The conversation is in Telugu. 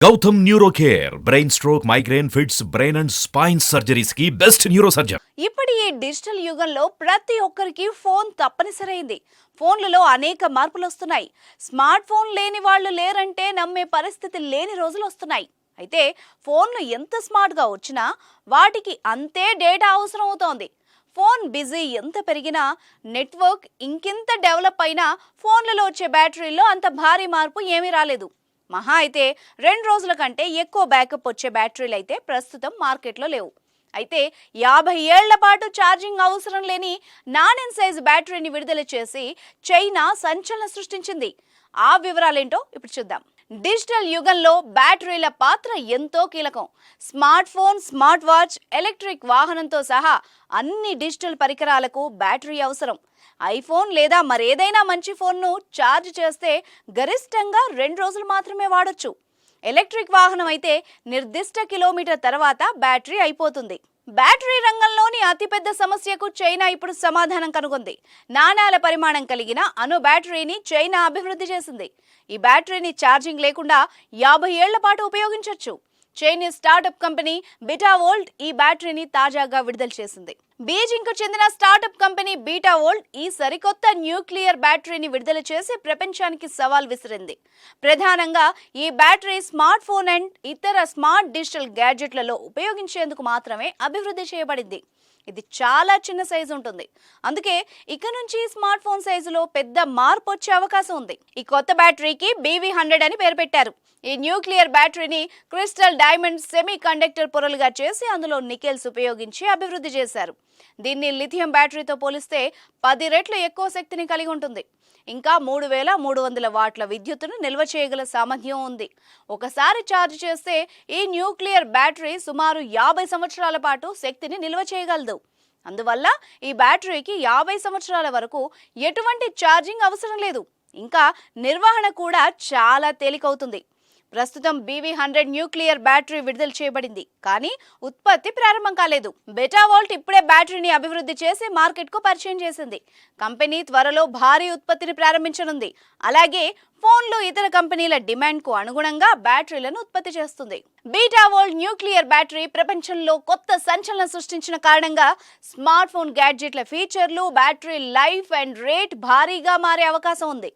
Gautam neuro care brain stroke migraine fits brain and spine surgeries కి బెస్ట్ న్యూరో సర్జన్. ఇప్పుడు ఈ డిజిటల్ యుగంలో ప్రతి ఒక్కరికి ఫోన్ తప్పనిసరైంది. ఫోన్లలో అనేక మార్పులు వస్తున్నాయి. స్మార్ట్ ఫోన్ లేని వాళ్ళు లేరంటే నమ్మే పరిస్థితి లేని రోజులు వస్తున్నాయి. అయితే ఫోన్లు ఎంత స్మార్ట్గా వచ్చినా వాటికి అంతే డేటా అవసరం అవుతోంది. ఫోన్ బిజీ ఎంత పెరిగినా, నెట్వర్క్ ఇంకెంత డెవలప్ అయినా ఫోన్లలో వచ్చే బ్యాటరీలో అంత భారీ మార్పు ఏమీ రాలేదు. మహా అయితే 2 రోజుల కంటే ఎక్కువ బ్యాకప్ వచ్చే బ్యాటరీలు అయితే ప్రస్తుతం మార్కెట్లో లేవు. అయితే 50 ఏళ్ల పాటు ఛార్జింగ్ అవసరం లేని నానెన్ సైజ్ బ్యాటరీని విడుదల చేసి చైనా సంచలనం సృష్టించింది. ఆ వివరాలేంటో ఇప్పుడు చూద్దాం. డిజిటల్ యుగంలో బ్యాటరీల పాత్ర ఎంతో కీలకం. Smart phone, smart watch, electric వాహనంతో సహా అన్ని డిజిటల్ పరికరాలకు బ్యాటరీ అవసరం. ఐఫోన్ లేదా మరేదైనా మంచి ఫోన్ను ఛార్జ్ చేస్తే గరిష్టంగా 2 రోజులు మాత్రమే వాడొచ్చు. ఎలక్ట్రిక్ వాహనం అయితే నిర్దిష్ట కిలోమీటర్ తర్వాత బ్యాటరీ అయిపోతుంది. బ్యాటరీ రంగంలోని అతిపెద్ద సమస్యకు చైనా ఇప్పుడు సమాధానం కనుగొంది. నాణాల పరిమాణం కలిగిన అణు బ్యాటరీని చైనా అభివృద్ధి చేసింది. ఈ బ్యాటరీని ఛార్జింగ్ లేకుండా 50 ఏళ్ల పాటు ఉపయోగించవచ్చు. చైనీస్ స్టార్టప్ కంపెనీ బీటావోల్ట్ ఈ బ్యాటరీని తాజాగా విడుదల చేసింది. బీజింగ్కు చెందిన స్టార్టప్ కంపెనీ బీటావోల్ట్ ఈ సరికొత్త న్యూక్లియర్ బ్యాటరీని విడుదల చేసి ప్రపంచానికి సవాల్ విసిరింది. ప్రధానంగా ఈ బ్యాటరీ స్మార్ట్ ఫోన్ అండ్ ఇతర స్మార్ట్ డిజిటల్ గ్యాడ్జెట్లలో ఉపయోగించేందుకు మాత్రమే అభివృద్ధి చేయబడింది. ఇది చాలా చిన్న సైజు ఉంటుంది. అందుకే ఇక నుంచి స్మార్ట్ ఫోన్ సైజులో పెద్ద మార్పు వచ్చే అవకాశం ఉంది. ఈ కొత్త బ్యాటరీకి BV100 అని పేరు పెట్టారు. ఈ న్యూక్లియర్ బ్యాటరీని క్రిస్టల్ డైమండ్ సెమీ కండక్టర్ పొరలుగా చేసి అందులో నికెల్స్ ఉపయోగించి అభివృద్ధి చేశారు. దీన్ని లిథియం బ్యాటరీతో పోలిస్తే 10 రెట్లు ఎక్కువ శక్తిని కలిగి ఉంటుంది. ఇంకా 3300 వాట్ల విద్యుత్తును నిల్వ చేయగల సామర్థ్యం ఉంది. ఒకసారి ఛార్జ్ చేస్తే ఈ న్యూక్లియర్ బ్యాటరీ సుమారు 50 సంవత్సరాల పాటు శక్తిని నిల్వ చేయగలదు. అందువల్ల ఈ బ్యాటరీకి 50 సంవత్సరాల వరకు ఎటువంటి ఛార్జింగ్ అవసరం లేదు. ఇంకా నిర్వహణ కూడా చాలా తేలికవుతుంది. ప్రస్తుతం BV100 న్యూక్లియర్ బ్యాటరీ విడుదల చేయబడింది, కానీ ఉత్పత్తి ప్రారంభం కాలేదు. బీటావోల్ట్ ఇప్పుడే బ్యాటరీని అభివృద్ధి చేసి మార్కెట్కు పరిచయం చేసింది. కంపెనీ త్వరలో భారీ ఉత్పత్తిని ప్రారంభించనుంది. అలాగే ఫోన్లు ఇతర కంపెనీల డిమాండ్కు అనుగుణంగా బ్యాటరీలను ఉత్పత్తి చేస్తుంది. బీటావోల్ట్ న్యూక్లియర్ బ్యాటరీ ప్రపంచంలో కొత్త సంచలనం సృష్టించిన కారణంగా స్మార్ట్ ఫోన్ గ్యాడ్జెట్ల ఫీచర్లు, బ్యాటరీ లైఫ్ అండ్ రేట్ భారీగా మారే అవకాశం ఉంది.